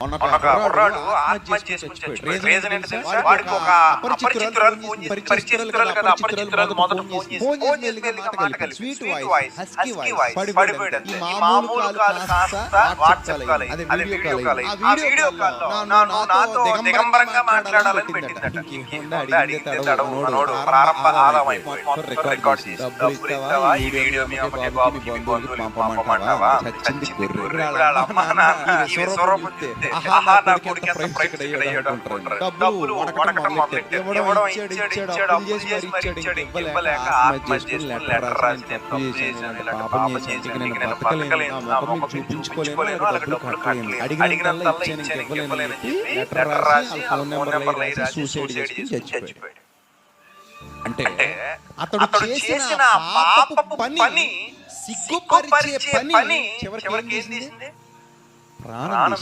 కుర్రాడు ఆత్మహత్య చేసుకుని చచ్చిపోయాడు. రీజన్ ఏంటి తెలుసా? వాడికి ఒక అపరిచితురాలు ఫోన్ చేసి, పరిచితురాలు కదా, అపరిచితురాలు మొదట ఫోన్ చేసి మాట కలిపి స్వీట్ వాయిస్, హస్కీ వాయిస్ పడిపోయాడు. ఈ మామూలు కాల్ కాస్త వాట్సాప్ కాల్ అయింది. అది వీడియో కాల్ అయింది. ఆ వీడియో కాల్లో నాతో దిగంబరంగా మాట్లాడాలని పెట్టిందట. అడిగితే తడవనోడు ప్రారంభ ఆదాయం మొత్తం రికార్డ్ చేసి, డబ్బులు ఇస్తావా ఈ వీడియో మీ అమ్మకి బాబుకి మీ బంధువులకి పంపమంటావా? చచ్చింది గొర్రె. అమ్మ నాన్న ఈ స్వరూపం చూస్తే ఆహా నా కొడుకు ఎంత ప్రేక్షకుడు అయ్యాడు అనుకుంటారు. డబ్బులు వడకడం మొదలెట్టాడు. ఎవడో ఇచ్చాడు అప్పులు చేసి మరి ఇవ్వలేక ఆత్మహత్య చేసుకుని లెటర్ రాసి నేను తప్పు చేశాను, ఇలాంటి పాపం చేశాను, నీకు నేను బతకలేను, నా మొహం చూపించుకోలేను, వాళ్ళకి డబ్బులు కట్టలేను, అడిగినంతల్లా ఇచ్చాను నీకు ఇవ్వలేను అని చెప్పి లెటర్ రాసి వాళ్ళ ఫోన్ నెంబర్లు రాసి సూసైడ్ చేసుకుని చచ్చిపోయాడు. అంటే అతడు చేసిన పాపపు పని, సిగ్గుపరిచే పని చివరికి ఏం చేసింది? ప్రాణం